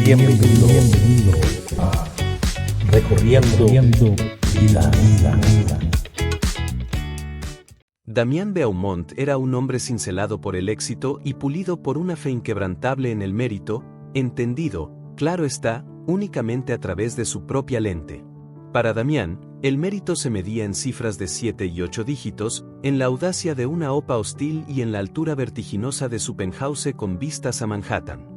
Bienvenido a Recorriendo Vida. Damián Beaumont era un hombre cincelado por el éxito y pulido por una fe inquebrantable en el mérito, entendido, claro está, únicamente a través de su propia lente. Para Damián, el mérito se medía en cifras de 7 y 8 dígitos, en la audacia de una OPA hostil y en la altura vertiginosa de su penthouse con vistas a Manhattan.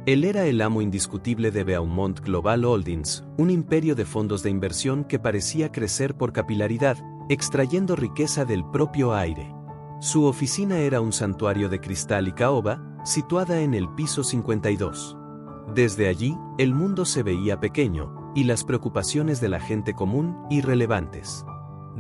Él era el amo indiscutible de Beaumont Global Holdings, un imperio de fondos de inversión que parecía crecer por capilaridad, extrayendo riqueza del propio aire. Su oficina era un santuario de cristal y caoba, situada en el piso 52. Desde allí, el mundo se veía pequeño, y las preocupaciones de la gente común, irrelevantes.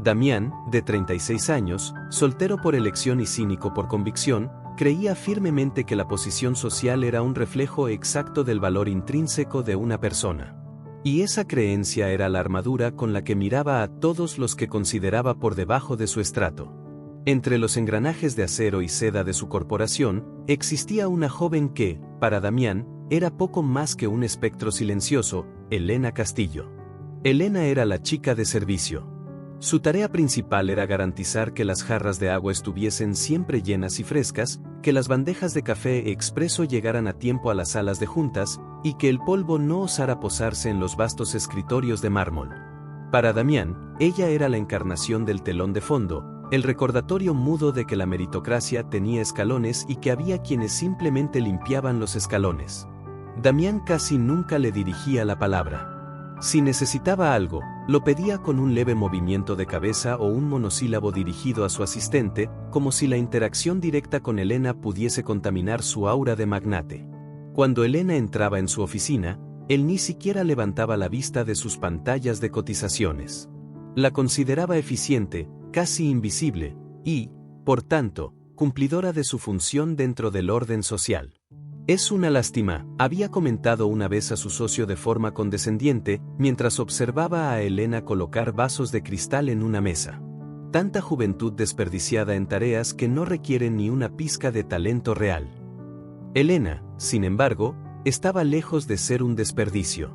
Damián, de 36 años, soltero por elección y cínico por convicción, creía firmemente que la posición social era un reflejo exacto del valor intrínseco de una persona. Y esa creencia era la armadura con la que miraba a todos los que consideraba por debajo de su estrato. Entre los engranajes de acero y seda de su corporación, existía una joven que, para Damián, era poco más que un espectro silencioso, Elena Castillo. Elena era la chica de servicio. Su tarea principal era garantizar que las jarras de agua estuviesen siempre llenas y frescas, que las bandejas de café expreso llegaran a tiempo a las salas de juntas, y que el polvo no osara posarse en los vastos escritorios de mármol. Para Damián, ella era la encarnación del telón de fondo, el recordatorio mudo de que la meritocracia tenía escalones y que había quienes simplemente limpiaban los escalones. Damián casi nunca le dirigía la palabra. Si necesitaba algo, lo pedía con un leve movimiento de cabeza o un monosílabo dirigido a su asistente, como si la interacción directa con Elena pudiese contaminar su aura de magnate. Cuando Elena entraba en su oficina, él ni siquiera levantaba la vista de sus pantallas de cotizaciones. La consideraba eficiente, casi invisible, y, por tanto, cumplidora de su función dentro del orden social. Es una lástima, había comentado una vez a su socio de forma condescendiente, mientras observaba a Elena colocar vasos de cristal en una mesa. Tanta juventud desperdiciada en tareas que no requieren ni una pizca de talento real. Elena, sin embargo, estaba lejos de ser un desperdicio.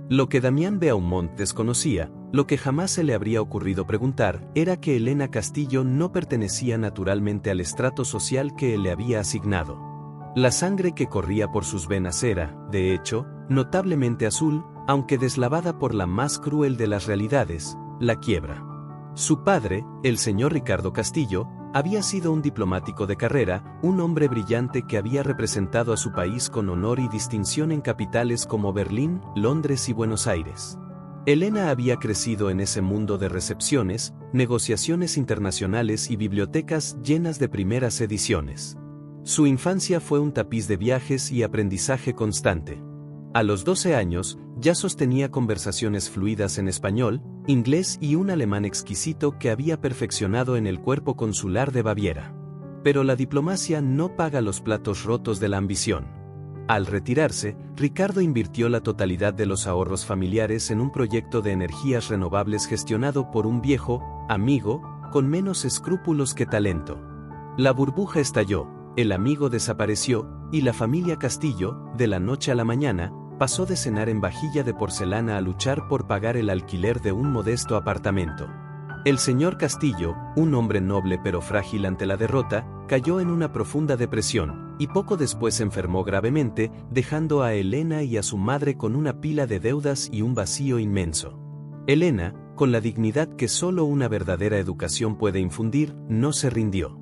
Lo que Damián Beaumont desconocía, lo que jamás se le habría ocurrido preguntar, era que Elena Castillo no pertenecía naturalmente al estrato social que él le había asignado. La sangre que corría por sus venas era, de hecho, notablemente azul, aunque deslavada por la más cruel de las realidades, la quiebra. Su padre, el señor Ricardo Castillo, había sido un diplomático de carrera, un hombre brillante que había representado a su país con honor y distinción en capitales como Berlín, Londres y Buenos Aires. Elena había crecido en ese mundo de recepciones, negociaciones internacionales y bibliotecas llenas de primeras ediciones. Su infancia fue un tapiz de viajes y aprendizaje constante. A los 12 años, ya sostenía conversaciones fluidas en español, inglés y un alemán exquisito que había perfeccionado en el cuerpo consular de Baviera. Pero la diplomacia no paga los platos rotos de la ambición. Al retirarse, Ricardo invirtió la totalidad de los ahorros familiares en un proyecto de energías renovables gestionado por un viejo, amigo, con menos escrúpulos que talento. La burbuja estalló. El amigo desapareció, y la familia Castillo, de la noche a la mañana, pasó de cenar en vajilla de porcelana a luchar por pagar el alquiler de un modesto apartamento. El señor Castillo, un hombre noble pero frágil ante la derrota, cayó en una profunda depresión, y poco después enfermó gravemente, dejando a Elena y a su madre con una pila de deudas y un vacío inmenso. Elena, con la dignidad que solo una verdadera educación puede infundir, no se rindió.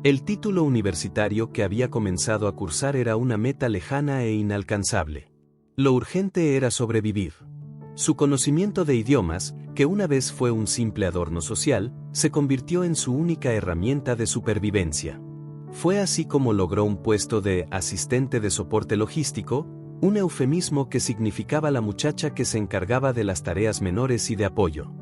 El título universitario que había comenzado a cursar era una meta lejana e inalcanzable. Lo urgente era sobrevivir. Su conocimiento de idiomas, que una vez fue un simple adorno social, se convirtió en su única herramienta de supervivencia. Fue así como logró un puesto de asistente de soporte logístico, un eufemismo que significaba la muchacha que se encargaba de las tareas menores y de apoyo.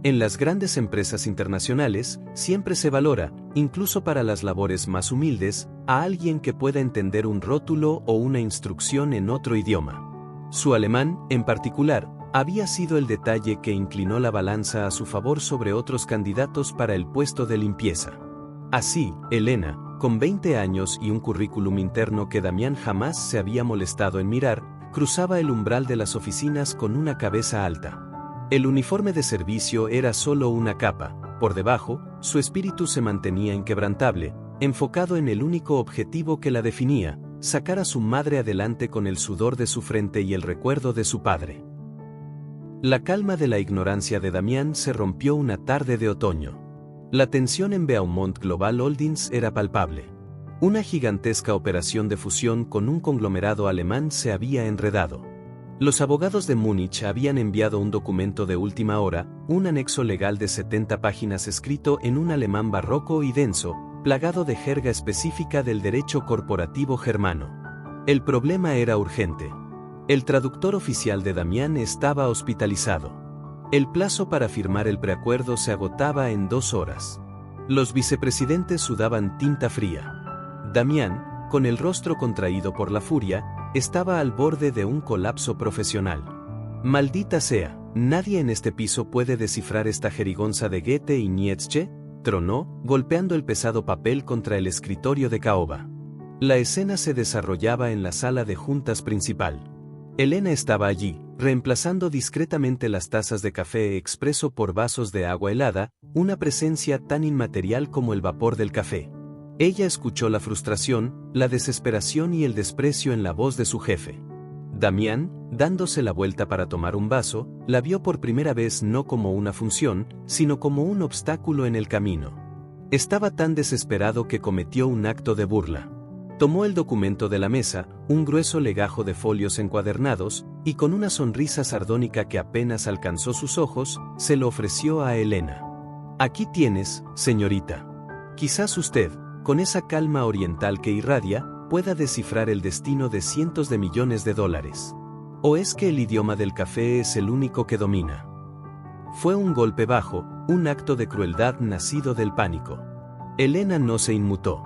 En las grandes empresas internacionales, siempre se valora, incluso para las labores más humildes, a alguien que pueda entender un rótulo o una instrucción en otro idioma. Su alemán, en particular, había sido el detalle que inclinó la balanza a su favor sobre otros candidatos para el puesto de limpieza. Así, Elena, con 20 años y un currículum interno que Damián jamás se había molestado en mirar, cruzaba el umbral de las oficinas con una cabeza alta. El uniforme de servicio era solo una capa, por debajo, su espíritu se mantenía inquebrantable, enfocado en el único objetivo que la definía, sacar a su madre adelante con el sudor de su frente y el recuerdo de su padre. La calma de la ignorancia de Damián se rompió una tarde de otoño. La tensión en Beaumont Global Holdings era palpable. Una gigantesca operación de fusión con un conglomerado alemán se había enredado. Los abogados de Múnich habían enviado un documento de última hora, un anexo legal de 70 páginas escrito en un alemán barroco y denso, plagado de jerga específica del derecho corporativo germano. El problema era urgente. El traductor oficial de Damián estaba hospitalizado. El plazo para firmar el preacuerdo se agotaba en 2 horas. Los vicepresidentes sudaban tinta fría. Damián, con el rostro contraído por la furia, estaba al borde de un colapso profesional. «Maldita sea, nadie en este piso puede descifrar esta jerigonza de Goethe y Nietzsche», tronó, golpeando el pesado papel contra el escritorio de caoba. La escena se desarrollaba en la sala de juntas principal. Elena estaba allí, reemplazando discretamente las tazas de café expreso por vasos de agua helada, una presencia tan inmaterial como el vapor del café. Ella escuchó la frustración, la desesperación y el desprecio en la voz de su jefe. Damián, dándose la vuelta para tomar un vaso, la vio por primera vez no como una función, sino como un obstáculo en el camino. Estaba tan desesperado que cometió un acto de burla. Tomó el documento de la mesa, un grueso legajo de folios encuadernados, y con una sonrisa sardónica que apenas alcanzó sus ojos, se lo ofreció a Elena. «Aquí tienes, señorita. Quizás usted, con esa calma oriental que irradia, pueda descifrar el destino de cientos de millones de dólares. ¿O es que el idioma del café es el único que domina?». Fue un golpe bajo, un acto de crueldad nacido del pánico. Elena no se inmutó.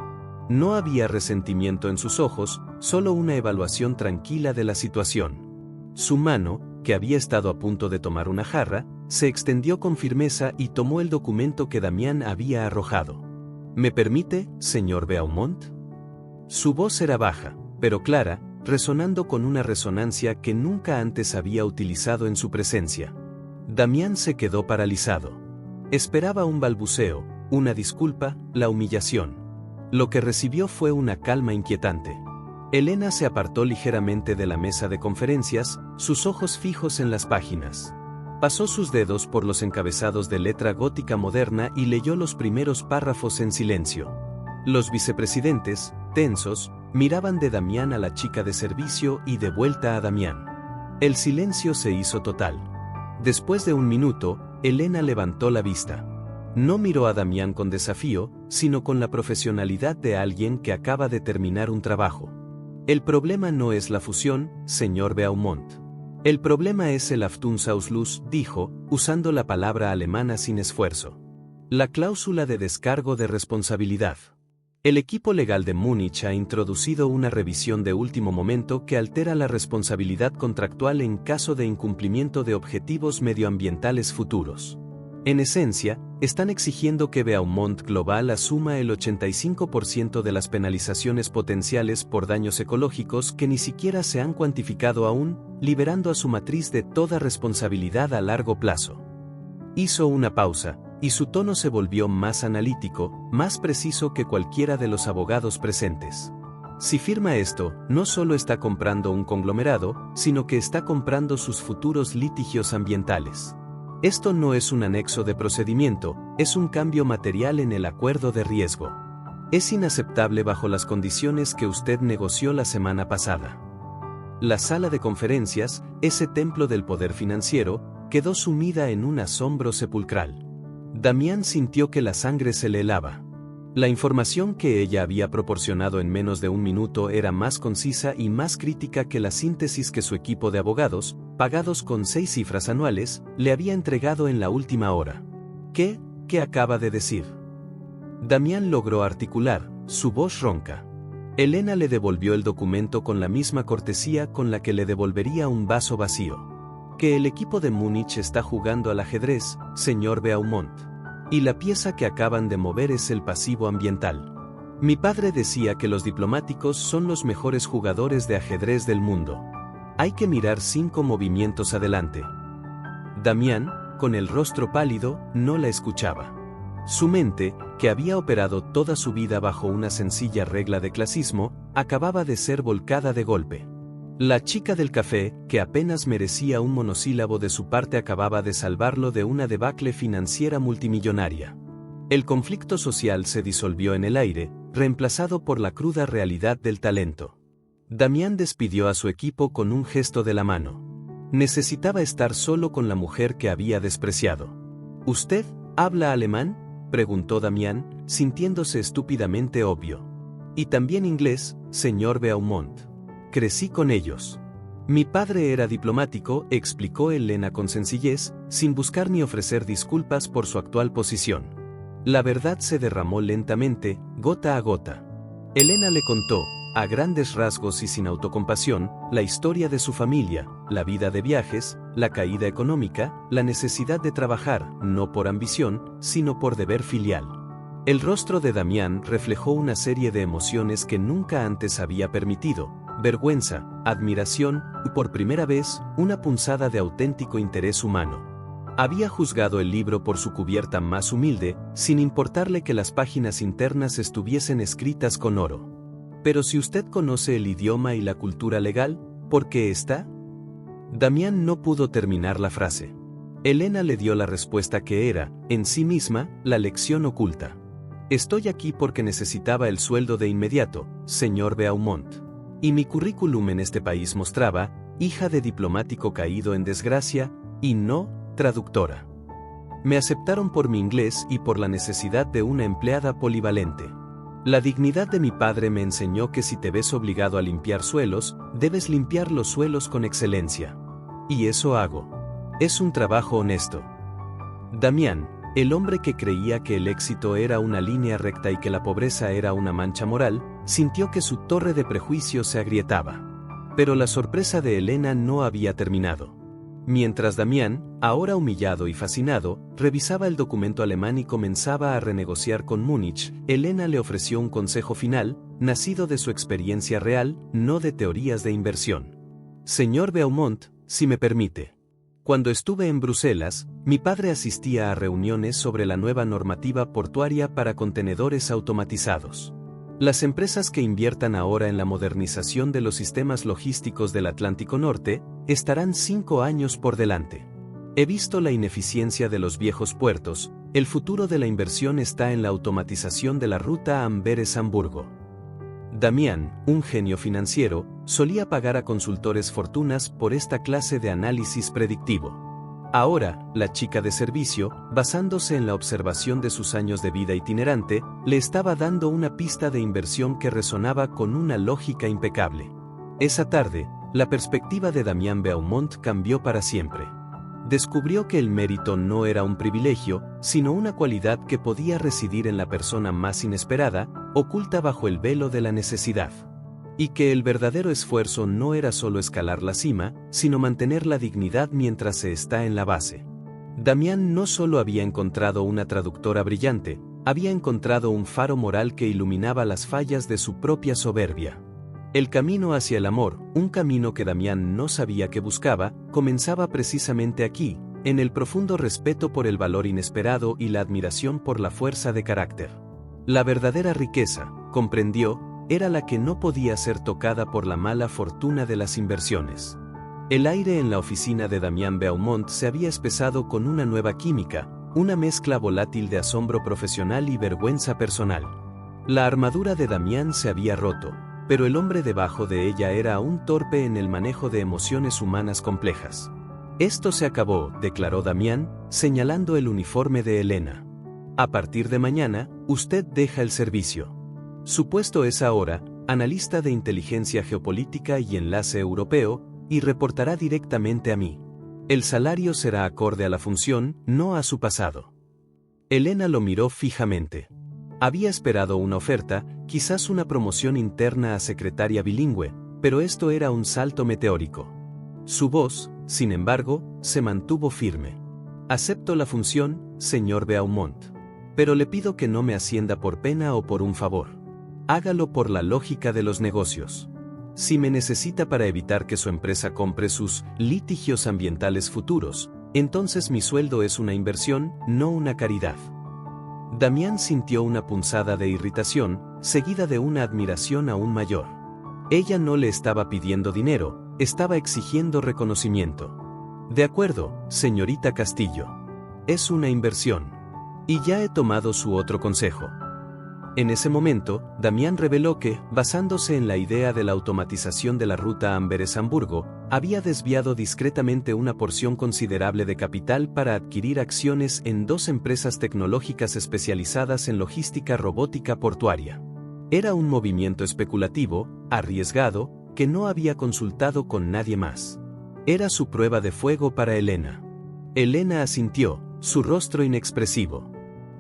No había resentimiento en sus ojos, solo una evaluación tranquila de la situación. Su mano, que había estado a punto de tomar una jarra, se extendió con firmeza y tomó el documento que Damián había arrojado. «¿Me permite, señor Beaumont?». Su voz era baja, pero clara, resonando con una resonancia que nunca antes había utilizado en su presencia. Damián se quedó paralizado. Esperaba un balbuceo, una disculpa, la humillación. Lo que recibió fue una calma inquietante. Elena se apartó ligeramente de la mesa de conferencias, sus ojos fijos en las páginas. Pasó sus dedos por los encabezados de letra gótica moderna y leyó los primeros párrafos en silencio. Los vicepresidentes, tensos, miraban de Damián a la chica de servicio y de vuelta a Damián. El silencio se hizo total. Después de un minuto, Elena levantó la vista. No miró a Damián con desafío, sino con la profesionalidad de alguien que acaba de terminar un trabajo. «El problema no es la fusión, señor Beaumont. El problema es el Haftungsauslös», dijo, usando la palabra alemana sin esfuerzo. «La cláusula de descargo de responsabilidad. El equipo legal de Múnich ha introducido una revisión de último momento que altera la responsabilidad contractual en caso de incumplimiento de objetivos medioambientales futuros. En esencia, están exigiendo que Beaumont Global asuma el 85% de las penalizaciones potenciales por daños ecológicos que ni siquiera se han cuantificado aún, liberando a su matriz de toda responsabilidad a largo plazo». Hizo una pausa, y su tono se volvió más analítico, más preciso que cualquiera de los abogados presentes. «Si firma esto, no solo está comprando un conglomerado, sino que está comprando sus futuros litigios ambientales. Esto no es un anexo de procedimiento, es un cambio material en el acuerdo de riesgo. Es inaceptable bajo las condiciones que usted negoció la semana pasada». La sala de conferencias, ese templo del poder financiero, quedó sumida en un asombro sepulcral. Damián sintió que la sangre se le helaba. La información que ella había proporcionado en menos de un minuto era más concisa y más crítica que la síntesis que su equipo de abogados, pagados con 6 cifras anuales, le había entregado en la última hora. «¿Qué acaba de decir?». Damián logró articular, su voz ronca. Elena le devolvió el documento con la misma cortesía con la que le devolvería un vaso vacío. «Que el equipo de Múnich está jugando al ajedrez, señor Beaumont. Y la pieza que acaban de mover es el pasivo ambiental. Mi padre decía que los diplomáticos son los mejores jugadores de ajedrez del mundo. Hay que mirar 5 movimientos adelante. Damián, con el rostro pálido, no la escuchaba. Su mente, que había operado toda su vida bajo una sencilla regla de clasismo, acababa de ser volcada de golpe. La chica del café, que apenas merecía un monosílabo de su parte, acababa de salvarlo de una debacle financiera multimillonaria. El conflicto social se disolvió en el aire, reemplazado por la cruda realidad del talento. Damián despidió a su equipo con un gesto de la mano. Necesitaba estar solo con la mujer que había despreciado. ¿Usted habla alemán?, preguntó Damián, sintiéndose estúpidamente obvio. Y también inglés, señor Beaumont. Crecí con ellos. Mi padre era diplomático, explicó Elena con sencillez, sin buscar ni ofrecer disculpas por su actual posición. La verdad se derramó lentamente, gota a gota. Elena le contó, a grandes rasgos y sin autocompasión, la historia de su familia, la vida de viajes, la caída económica, la necesidad de trabajar, no por ambición, sino por deber filial. El rostro de Damián reflejó una serie de emociones que nunca antes había permitido: vergüenza, admiración y, por primera vez, una punzada de auténtico interés humano. Había juzgado el libro por su cubierta más humilde, sin importarle que las páginas internas estuviesen escritas con oro. Pero si usted conoce el idioma y la cultura legal, ¿por qué está? Damián no pudo terminar la frase. Elena le dio la respuesta que era, en sí misma, la lección oculta. Estoy aquí porque necesitaba el sueldo de inmediato, señor Beaumont. Y mi currículum en este país mostraba, hija de diplomático caído en desgracia, y no, traductora. Me aceptaron por mi inglés y por la necesidad de una empleada polivalente. La dignidad de mi padre me enseñó que si te ves obligado a limpiar suelos, debes limpiar los suelos con excelencia. Y eso hago. Es un trabajo honesto. Damián, el hombre que creía que el éxito era una línea recta y que la pobreza era una mancha moral, sintió que su torre de prejuicios se agrietaba. Pero la sorpresa de Elena no había terminado. Mientras Damián, ahora humillado y fascinado, revisaba el documento alemán y comenzaba a renegociar con Múnich, Elena le ofreció un consejo final, nacido de su experiencia real, no de teorías de inversión. Señor Beaumont, si me permite. Cuando estuve en Bruselas, mi padre asistía a reuniones sobre la nueva normativa portuaria para contenedores automatizados. Las empresas que inviertan ahora en la modernización de los sistemas logísticos del Atlántico Norte, estarán 5 años por delante. He visto la ineficiencia de los viejos puertos, el futuro de la inversión está en la automatización de la ruta Amberes-Hamburgo. Damián, un genio financiero, solía pagar a consultores fortunas por esta clase de análisis predictivo. Ahora, la chica de servicio, basándose en la observación de sus años de vida itinerante, le estaba dando una pista de inversión que resonaba con una lógica impecable. Esa tarde, la perspectiva de Damián Beaumont cambió para siempre. Descubrió que el mérito no era un privilegio, sino una cualidad que podía residir en la persona más inesperada, oculta bajo el velo de la necesidad. Y que el verdadero esfuerzo no era solo escalar la cima, sino mantener la dignidad mientras se está en la base. Damián no solo había encontrado una traductora brillante, había encontrado un faro moral que iluminaba las fallas de su propia soberbia. El camino hacia el amor, un camino que Damián no sabía que buscaba, comenzaba precisamente aquí, en el profundo respeto por el valor inesperado y la admiración por la fuerza de carácter. La verdadera riqueza, comprendió, era la que no podía ser tocada por la mala fortuna de las inversiones. El aire en la oficina de Damián Beaumont se había espesado con una nueva química, una mezcla volátil de asombro profesional y vergüenza personal. La armadura de Damián se había roto, pero el hombre debajo de ella era aún torpe en el manejo de emociones humanas complejas. Esto se acabó, declaró Damián, señalando el uniforme de Elena. A partir de mañana, usted deja el servicio. Su puesto es ahora, analista de inteligencia geopolítica y enlace europeo, y reportará directamente a mí. El salario será acorde a la función, no a su pasado. Elena lo miró fijamente. Había esperado una oferta, quizás una promoción interna a secretaria bilingüe, pero esto era un salto meteórico. Su voz, sin embargo, se mantuvo firme. Acepto la función, señor Beaumont. Pero le pido que no me ascienda por pena o por un favor. Hágalo por la lógica de los negocios. Si me necesita para evitar que su empresa compre sus litigios ambientales futuros, entonces mi sueldo es una inversión, no una caridad. Damián sintió una punzada de irritación, seguida de una admiración aún mayor. Ella no le estaba pidiendo dinero, estaba exigiendo reconocimiento. De acuerdo, señorita Castillo. Es una inversión. Y ya he tomado su otro consejo. En ese momento, Damián reveló que, basándose en la idea de la automatización de la ruta Amberes-Hamburgo, había desviado discretamente una porción considerable de capital para adquirir acciones en 2 empresas tecnológicas especializadas en logística robótica portuaria. Era un movimiento especulativo, arriesgado, que no había consultado con nadie más. Era su prueba de fuego para Elena. Elena asintió, su rostro inexpresivo.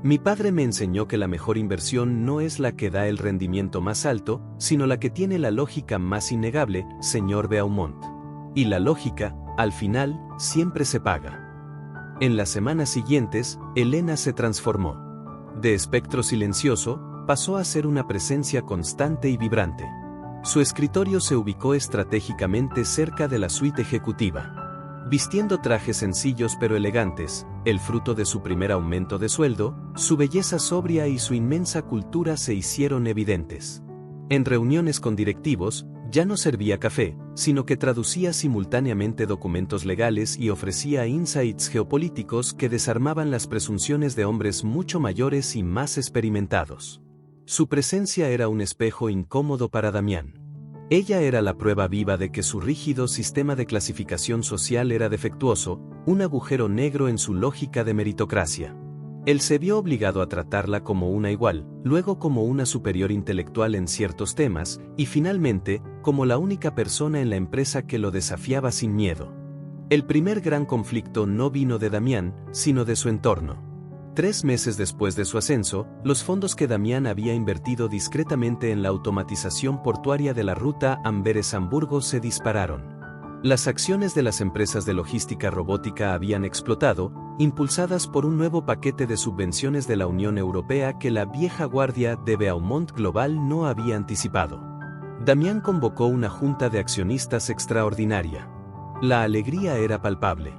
Mi padre me enseñó que la mejor inversión no es la que da el rendimiento más alto, sino la que tiene la lógica más innegable, señor Beaumont. Y la lógica, al final, siempre se paga. En las semanas siguientes, Elena se transformó. De espectro silencioso, pasó a ser una presencia constante y vibrante. Su escritorio se ubicó estratégicamente cerca de la suite ejecutiva. Vistiendo trajes sencillos pero elegantes, el fruto de su primer aumento de sueldo, su belleza sobria y su inmensa cultura se hicieron evidentes. En reuniones con directivos, ya no servía café, sino que traducía simultáneamente documentos legales y ofrecía insights geopolíticos que desarmaban las presunciones de hombres mucho mayores y más experimentados. Su presencia era un espejo incómodo para Damián. Ella era la prueba viva de que su rígido sistema de clasificación social era defectuoso, un agujero negro en su lógica de meritocracia. Él se vio obligado a tratarla como una igual, luego como una superior intelectual en ciertos temas, y finalmente, como la única persona en la empresa que lo desafiaba sin miedo. El primer gran conflicto no vino de Damián, sino de su entorno. 3 meses después de su ascenso, los fondos que Damián había invertido discretamente en la automatización portuaria de la ruta Amberes-Hamburgo se dispararon. Las acciones de las empresas de logística robótica habían explotado, impulsadas por un nuevo paquete de subvenciones de la Unión Europea que la vieja guardia de Beaumont Global no había anticipado. Damián convocó una junta de accionistas extraordinaria. La alegría era palpable.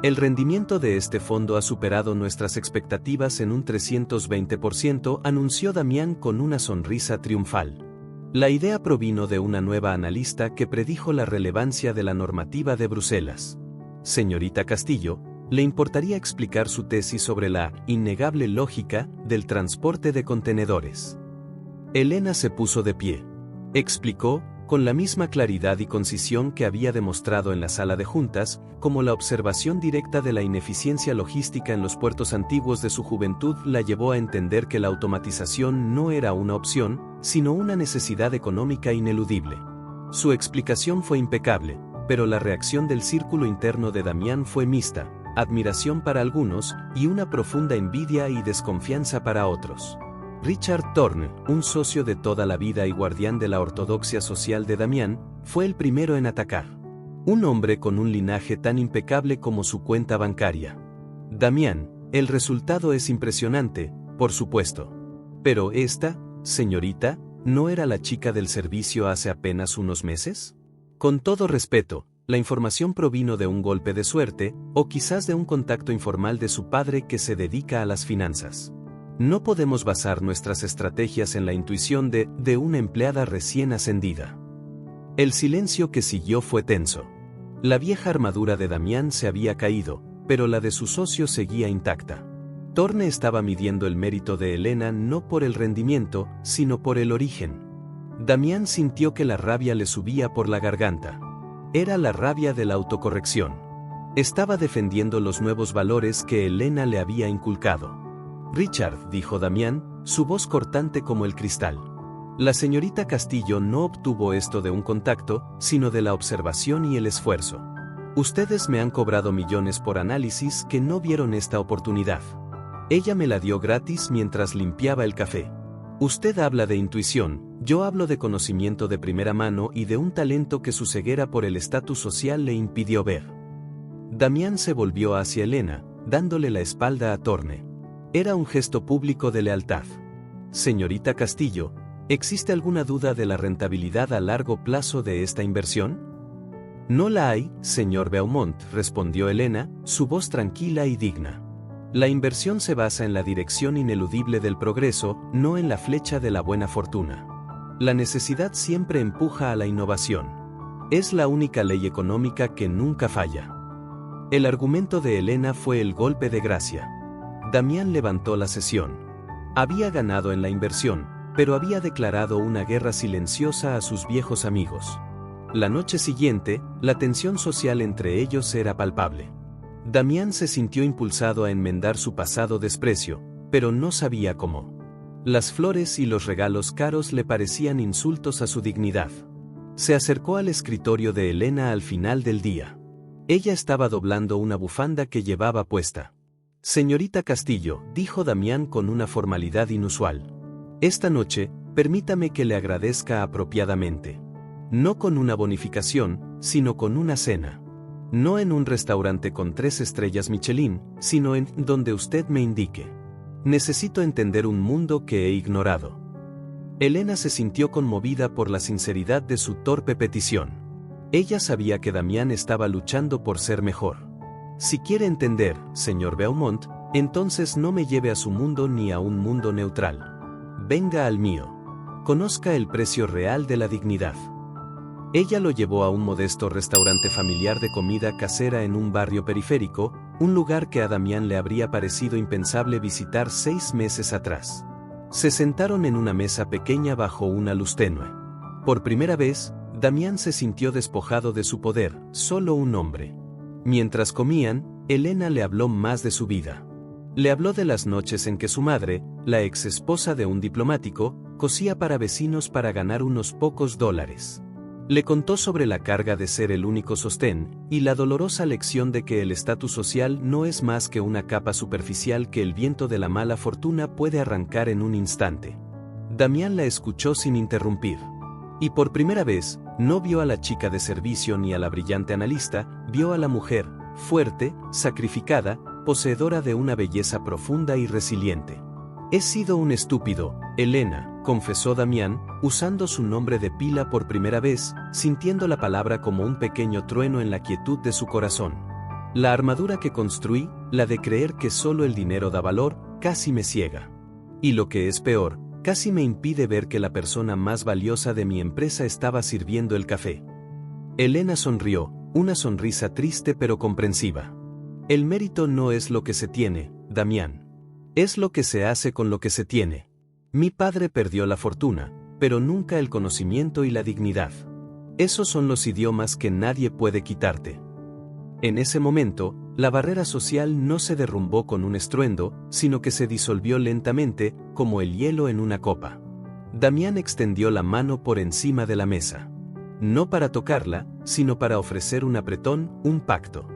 El rendimiento de este fondo ha superado nuestras expectativas en un 320%, anunció Damián con una sonrisa triunfal. La idea provino de una nueva analista que predijo la relevancia de la normativa de Bruselas. Señorita Castillo, ¿le importaría explicar su tesis sobre la innegable lógica del transporte de contenedores? Elena se puso de pie. Explicó, con la misma claridad y concisión que había demostrado en la sala de juntas, como la observación directa de la ineficiencia logística en los puertos antiguos de su juventud la llevó a entender que la automatización no era una opción, sino una necesidad económica ineludible. Su explicación fue impecable, pero la reacción del círculo interno de Damián fue mixta, admiración para algunos y una profunda envidia y desconfianza para otros. Richard Thorne, un socio de toda la vida y guardián de la ortodoxia social de Damián, fue el primero en atacar. Un hombre con un linaje tan impecable como su cuenta bancaria. Damián, el resultado es impresionante, por supuesto. Pero esta, señorita, ¿no era la chica del servicio hace apenas unos meses? Con todo respeto, la información provino de un golpe de suerte, o quizás de un contacto informal de su padre que se dedica a las finanzas. No podemos basar nuestras estrategias en la intuición de una empleada recién ascendida. El silencio que siguió fue tenso. La vieja armadura de Damián se había caído, pero la de su socio seguía intacta. Thorne estaba midiendo el mérito de Elena no por el rendimiento, sino por el origen. Damián sintió que la rabia le subía por la garganta. Era la rabia de la autocorrección. Estaba defendiendo los nuevos valores que Elena le había inculcado. Richard, dijo Damián, su voz cortante como el cristal. La señorita Castillo no obtuvo esto de un contacto, sino de la observación y el esfuerzo. Ustedes me han cobrado millones por análisis que no vieron esta oportunidad. Ella me la dio gratis mientras limpiaba el café. Usted habla de intuición, yo hablo de conocimiento de primera mano y de un talento que su ceguera por el estatus social le impidió ver. Damián se volvió hacia Elena, dándole la espalda a Thorne. Era un gesto público de lealtad. Señorita Castillo, ¿Existe alguna duda de la rentabilidad a largo plazo de esta inversión? No la hay, señor Beaumont, respondió Elena, su voz tranquila y digna. La inversión se basa en la dirección ineludible del progreso, no en la flecha de la buena fortuna. La necesidad siempre empuja a la innovación. Es la única ley económica que nunca falla. El argumento de Elena fue el golpe de gracia. Damián levantó la sesión. Había ganado en la inversión, pero había declarado una guerra silenciosa a sus viejos amigos. La noche siguiente, la tensión social entre ellos era palpable. Damián se sintió impulsado a enmendar su pasado desprecio, pero no sabía cómo. Las flores y los regalos caros le parecían insultos a su dignidad. Se acercó al escritorio de Elena al final del día. Ella estaba doblando una bufanda que llevaba puesta. Señorita Castillo, dijo Damián con una formalidad inusual. Esta noche, permítame que le agradezca apropiadamente. No con una bonificación, sino con una cena. No en un restaurante con 3 estrellas Michelin, sino en donde usted me indique. Necesito entender un mundo que he ignorado. Elena se sintió conmovida por la sinceridad de su torpe petición. Ella sabía que Damián estaba luchando por ser mejor. Si quiere entender, señor Beaumont, entonces no me lleve a su mundo ni a un mundo neutral. Venga al mío. Conozca el precio real de la dignidad. Ella lo llevó a un modesto restaurante familiar de comida casera en un barrio periférico, un lugar que a Damián le habría parecido impensable visitar 6 meses atrás. Se sentaron en una mesa pequeña bajo una luz tenue. Por primera vez, Damián se sintió despojado de su poder, solo un hombre. Mientras comían, Elena le habló más de su vida. Le habló de las noches en que su madre, la ex esposa de un diplomático, cosía para vecinos para ganar unos pocos dólares. Le contó sobre la carga de ser el único sostén, y la dolorosa lección de que el estatus social no es más que una capa superficial que el viento de la mala fortuna puede arrancar en un instante. Damián la escuchó sin interrumpir. Y por primera vez, no vio a la chica de servicio ni a la brillante analista, vio a la mujer, fuerte, sacrificada, poseedora de una belleza profunda y resiliente. He sido un estúpido, Elena, confesó Damián, usando su nombre de pila por primera vez, sintiendo la palabra como un pequeño trueno en la quietud de su corazón. La armadura que construí, la de creer que solo el dinero da valor, casi me ciega. Y lo que es peor, casi me impide ver que la persona más valiosa de mi empresa estaba sirviendo el café. Elena sonrió, una sonrisa triste pero comprensiva. El mérito no es lo que se tiene, Damián. Es lo que se hace con lo que se tiene. Mi padre perdió la fortuna, pero nunca el conocimiento y la dignidad. Esos son los idiomas que nadie puede quitarte. En ese momento, la barrera social no se derrumbó con un estruendo, sino que se disolvió lentamente, como el hielo en una copa. Damián extendió la mano por encima de la mesa. No para tocarla, sino para ofrecer un apretón, un pacto.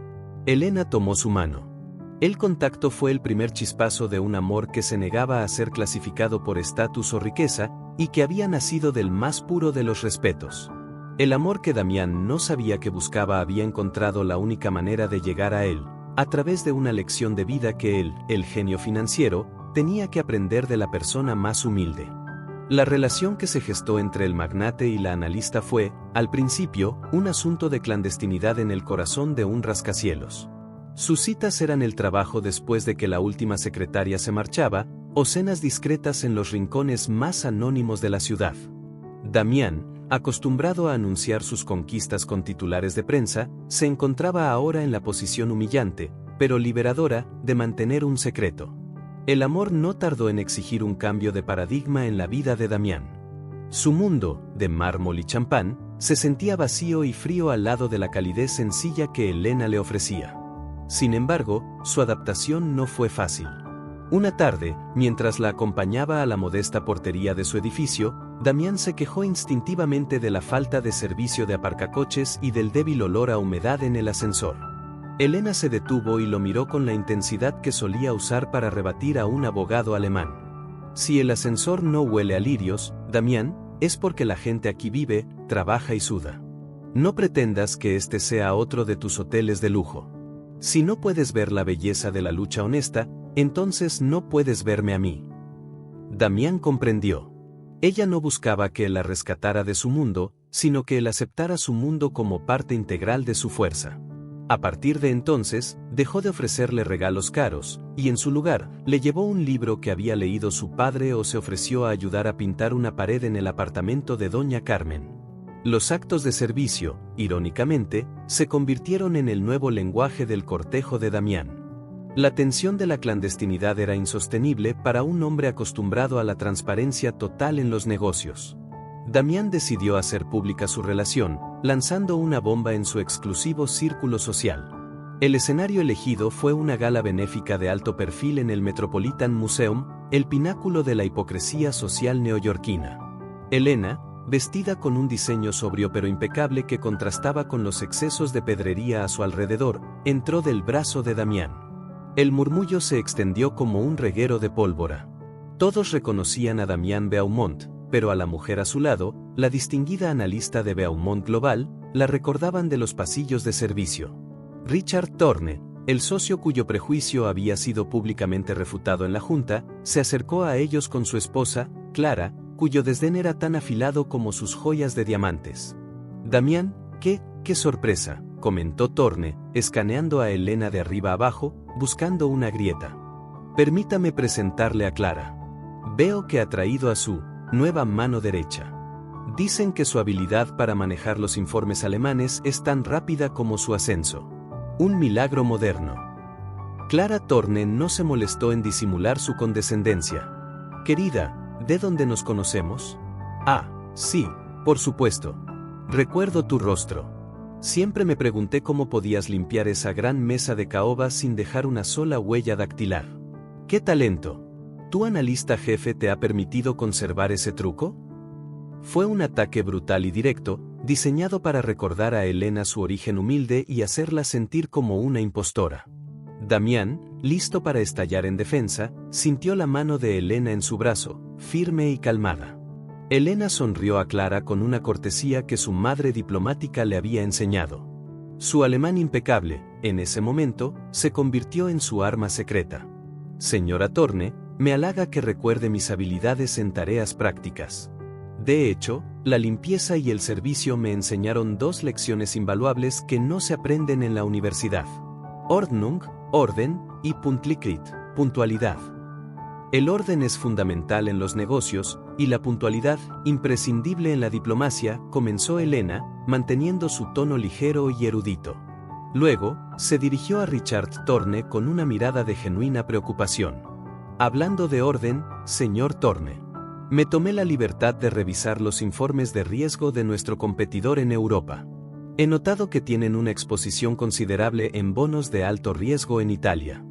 Elena tomó su mano. El contacto fue el primer chispazo de un amor que se negaba a ser clasificado por estatus o riqueza, y que había nacido del más puro de los respetos. El amor que Damián no sabía que buscaba había encontrado la única manera de llegar a él, a través de una lección de vida que él, el genio financiero, tenía que aprender de la persona más humilde. La relación que se gestó entre el magnate y la analista fue, al principio, un asunto de clandestinidad en el corazón de un rascacielos. Sus citas eran el trabajo después de que la última secretaria se marchaba, o cenas discretas en los rincones más anónimos de la ciudad. Damián, acostumbrado a anunciar sus conquistas con titulares de prensa, se encontraba ahora en la posición humillante, pero liberadora, de mantener un secreto. El amor no tardó en exigir un cambio de paradigma en la vida de Damián. Su mundo, de mármol y champán, se sentía vacío y frío al lado de la calidez sencilla que Elena le ofrecía. Sin embargo, su adaptación no fue fácil. Una tarde, mientras la acompañaba a la modesta portería de su edificio, Damián se quejó instintivamente de la falta de servicio de aparcacoches y del débil olor a humedad en el ascensor. Elena se detuvo y lo miró con la intensidad que solía usar para rebatir a un abogado alemán. Si el ascensor no huele a lirios, Damián, es porque la gente aquí vive, trabaja y suda. No pretendas que este sea otro de tus hoteles de lujo. Si no puedes ver la belleza de la lucha honesta, entonces no puedes verme a mí. Damián comprendió. Ella no buscaba que él la rescatara de su mundo, sino que él aceptara su mundo como parte integral de su fuerza. A partir de entonces, dejó de ofrecerle regalos caros, y en su lugar, le llevó un libro que había leído su padre o se ofreció a ayudar a pintar una pared en el apartamento de Doña Carmen. Los actos de servicio, irónicamente, se convirtieron en el nuevo lenguaje del cortejo de Damián. La tensión de la clandestinidad era insostenible para un hombre acostumbrado a la transparencia total en los negocios. Damián decidió hacer pública su relación, lanzando una bomba en su exclusivo círculo social. El escenario elegido fue una gala benéfica de alto perfil en el Metropolitan Museum, el pináculo de la hipocresía social neoyorquina. Elena, vestida con un diseño sobrio pero impecable que contrastaba con los excesos de pedrería a su alrededor, entró del brazo de Damián. El murmullo se extendió como un reguero de pólvora. Todos reconocían a Damián Beaumont, pero a la mujer a su lado, la distinguida analista de Beaumont Global, la recordaban de los pasillos de servicio. Richard Thorne, el socio cuyo prejuicio había sido públicamente refutado en la junta, se acercó a ellos con su esposa, Clara, cuyo desdén era tan afilado como sus joyas de diamantes. Damián, qué sorpresa, comentó Thorne, escaneando a Elena de arriba abajo, buscando una grieta. Permítame presentarle a Clara. Veo que ha traído a su nueva mano derecha. Dicen que su habilidad para manejar los informes alemanes es tan rápida como su ascenso. Un milagro moderno. Clara Thorne no se molestó en disimular su condescendencia. Querida, ¿de dónde nos conocemos? Ah, sí, por supuesto. Recuerdo tu rostro. Siempre me pregunté cómo podías limpiar esa gran mesa de caoba sin dejar una sola huella dactilar. ¡Qué talento! ¿Tu analista jefe te ha permitido conservar ese truco? Fue un ataque brutal y directo, diseñado para recordar a Elena su origen humilde y hacerla sentir como una impostora. Damián, listo para estallar en defensa, sintió la mano de Elena en su brazo, firme y calmada. Elena sonrió a Clara con una cortesía que su madre diplomática le había enseñado. Su alemán impecable, en ese momento, se convirtió en su arma secreta. Señora Thorne, me halaga que recuerde mis habilidades en tareas prácticas. De hecho, la limpieza y el servicio me enseñaron dos lecciones invaluables que no se aprenden en la universidad. Ordnung, orden, y Pünktlichkeit, puntualidad. El orden es fundamental en los negocios, y la puntualidad, imprescindible en la diplomacia, comenzó Elena, manteniendo su tono ligero y erudito. Luego, se dirigió a Richard Thorne con una mirada de genuina preocupación. Hablando de orden, señor Thorne. Me tomé la libertad de revisar los informes de riesgo de nuestro competidor en Europa. He notado que tienen una exposición considerable en bonos de alto riesgo en Italia.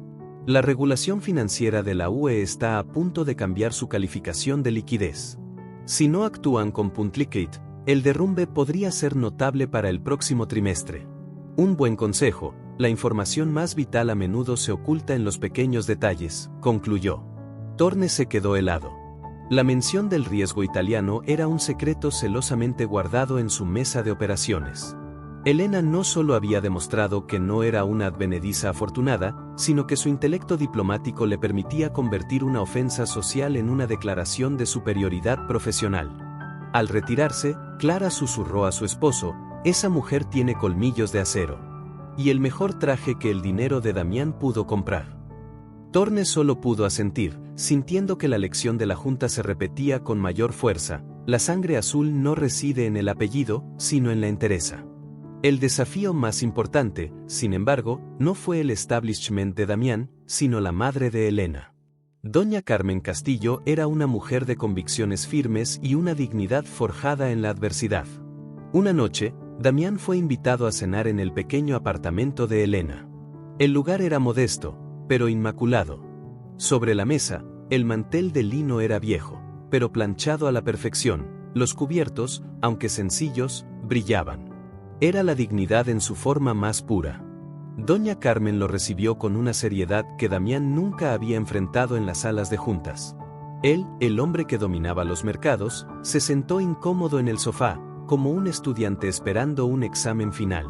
La regulación financiera de la UE está a punto de cambiar su calificación de liquidez. Si no actúan con Pünktlichkeit, el derrumbe podría ser notable para el próximo trimestre. Un buen consejo: la información más vital a menudo se oculta en los pequeños detalles, concluyó. Thorne se quedó helado. La mención del riesgo italiano era un secreto celosamente guardado en su mesa de operaciones. Elena no solo había demostrado que no era una advenediza afortunada, sino que su intelecto diplomático le permitía convertir una ofensa social en una declaración de superioridad profesional. Al retirarse, Clara susurró a su esposo: esa mujer tiene colmillos de acero. Y el mejor traje que el dinero de Damián pudo comprar. Thorne solo pudo asentir, sintiendo que la lección de la junta se repetía con mayor fuerza: la sangre azul no reside en el apellido, sino en la entereza. El desafío más importante, sin embargo, no fue el establishment de Damián, sino la madre de Elena. Doña Carmen Castillo era una mujer de convicciones firmes y una dignidad forjada en la adversidad. Una noche, Damián fue invitado a cenar en el pequeño apartamento de Elena. El lugar era modesto, pero inmaculado. Sobre la mesa, el mantel de lino era viejo, pero planchado a la perfección. Los cubiertos, aunque sencillos, brillaban. Era la dignidad en su forma más pura. Doña Carmen lo recibió con una seriedad que Damián nunca había enfrentado en las salas de juntas. Él, el hombre que dominaba los mercados, se sentó incómodo en el sofá, como un estudiante esperando un examen final.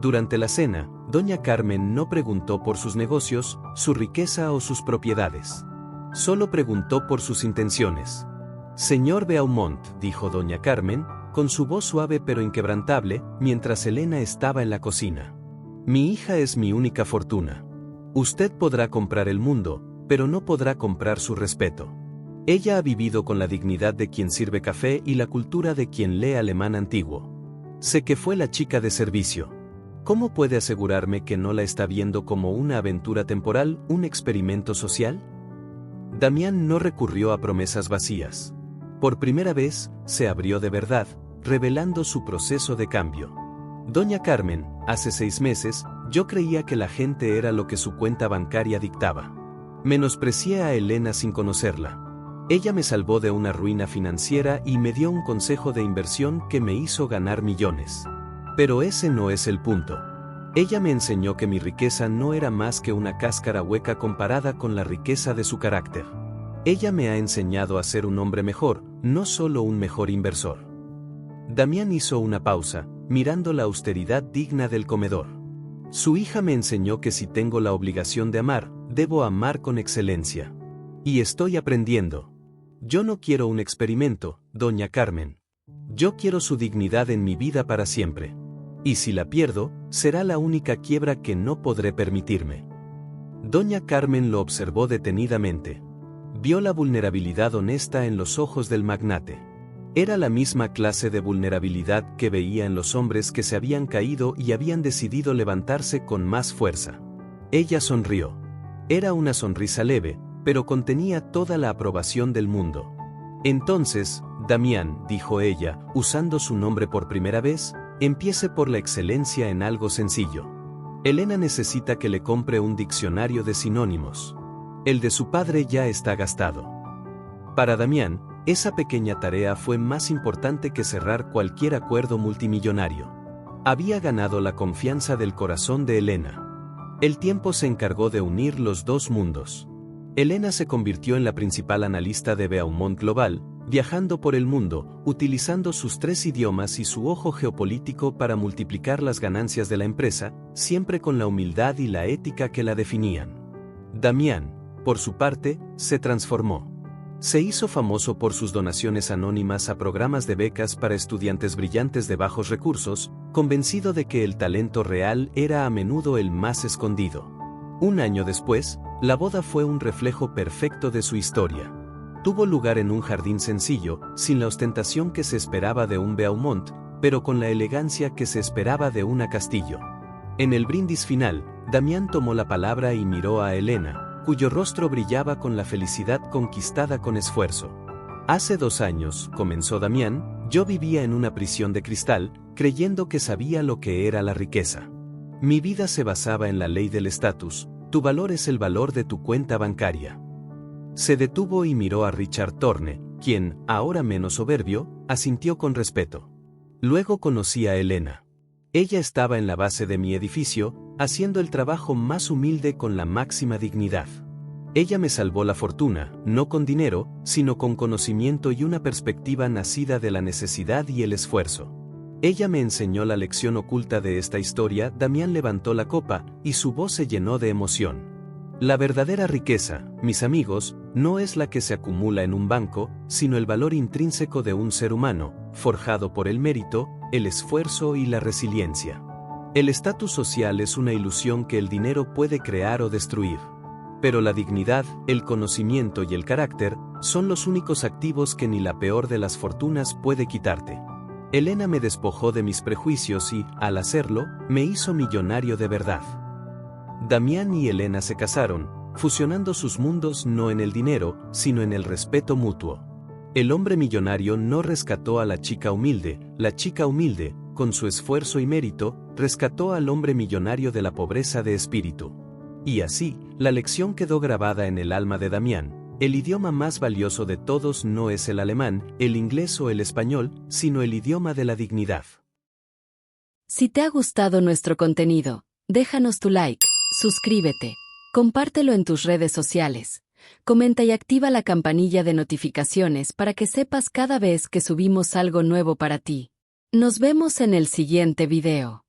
Durante la cena, Doña Carmen no preguntó por sus negocios, su riqueza o sus propiedades. Solo preguntó por sus intenciones. Señor Beaumont, dijo doña Carmen, con su voz suave pero inquebrantable, mientras Elena estaba en la cocina. Mi hija es mi única fortuna. Usted podrá comprar el mundo, pero no podrá comprar su respeto. Ella ha vivido con la dignidad de quien sirve café y la cultura de quien lee alemán antiguo. Sé que fue la chica de servicio. ¿Cómo puede asegurarme que no la está viendo como una aventura temporal, un experimento social? Damián no recurrió a promesas vacías. Por primera vez, se abrió de verdad, revelando su proceso de cambio. Doña Carmen, hace 6 meses, yo creía que la gente era lo que su cuenta bancaria dictaba. Menosprecié a Elena sin conocerla. Ella me salvó de una ruina financiera y me dio un consejo de inversión que me hizo ganar millones. Pero ese no es el punto. Ella me enseñó que mi riqueza no era más que una cáscara hueca comparada con la riqueza de su carácter. Ella me ha enseñado a ser un hombre mejor, no solo un mejor inversor. Damián hizo una pausa, mirando la austeridad digna del comedor. Su hija me enseñó que si tengo la obligación de amar, debo amar con excelencia. Y estoy aprendiendo. Yo no quiero un experimento, doña Carmen. Yo quiero su dignidad en mi vida para siempre. Y si la pierdo, será la única quiebra que no podré permitirme. Doña Carmen lo observó detenidamente. Vio la vulnerabilidad honesta en los ojos del magnate. Era la misma clase de vulnerabilidad que veía en los hombres que se habían caído y habían decidido levantarse con más fuerza. Ella sonrió. Era una sonrisa leve, pero contenía toda la aprobación del mundo. Entonces, Damián, dijo ella, usando su nombre por primera vez, empiece por la excelencia en algo sencillo. Elena necesita que le compre un diccionario de sinónimos. El de su padre ya está gastado. Para Damián, esa pequeña tarea fue más importante que cerrar cualquier acuerdo multimillonario. Había ganado la confianza del corazón de Elena. El tiempo se encargó de unir los dos mundos. Elena se convirtió en la principal analista de Beaumont Global, viajando por el mundo, utilizando sus 3 idiomas y su ojo geopolítico para multiplicar las ganancias de la empresa, siempre con la humildad y la ética que la definían. Damián, por su parte, se transformó. Se hizo famoso por sus donaciones anónimas a programas de becas para estudiantes brillantes de bajos recursos, convencido de que el talento real era a menudo el más escondido. Un año después, la boda fue un reflejo perfecto de su historia. Tuvo lugar en un jardín sencillo, sin la ostentación que se esperaba de un Beaumont, pero con la elegancia que se esperaba de una Castillo. En el brindis final, Damián tomó la palabra y miró a Elena, cuyo rostro brillaba con la felicidad conquistada con esfuerzo. Hace 2 años, comenzó Damián, yo vivía en una prisión de cristal, creyendo que sabía lo que era la riqueza. Mi vida se basaba en la ley del estatus, tu valor es el valor de tu cuenta bancaria. Se detuvo y miró a Richard Thorne, quien, ahora menos soberbio, asintió con respeto. Luego conocí a Elena. Ella estaba en la base de mi edificio, haciendo el trabajo más humilde con la máxima dignidad. Ella me salvó la fortuna, no con dinero, sino con conocimiento y una perspectiva nacida de la necesidad y el esfuerzo. Ella me enseñó la lección oculta de esta historia. Damián levantó la copa, y su voz se llenó de emoción. La verdadera riqueza, mis amigos, no es la que se acumula en un banco, sino el valor intrínseco de un ser humano, forjado por el mérito, el esfuerzo y la resiliencia. El estatus social es una ilusión que el dinero puede crear o destruir. Pero la dignidad, el conocimiento y el carácter son los únicos activos que ni la peor de las fortunas puede quitarte. Elena me despojó de mis prejuicios y, al hacerlo, me hizo millonario de verdad. Damián y Elena se casaron, fusionando sus mundos no en el dinero, sino en el respeto mutuo. El hombre millonario no rescató a la chica humilde, con su esfuerzo y mérito, rescató al hombre millonario de la pobreza de espíritu. Y así, la lección quedó grabada en el alma de Damián. El idioma más valioso de todos no es el alemán, el inglés o el español, sino el idioma de la dignidad. Si te ha gustado nuestro contenido, déjanos tu like, suscríbete, compártelo en tus redes sociales, comenta y activa la campanilla de notificaciones para que sepas cada vez que subimos algo nuevo para ti. Nos vemos en el siguiente video.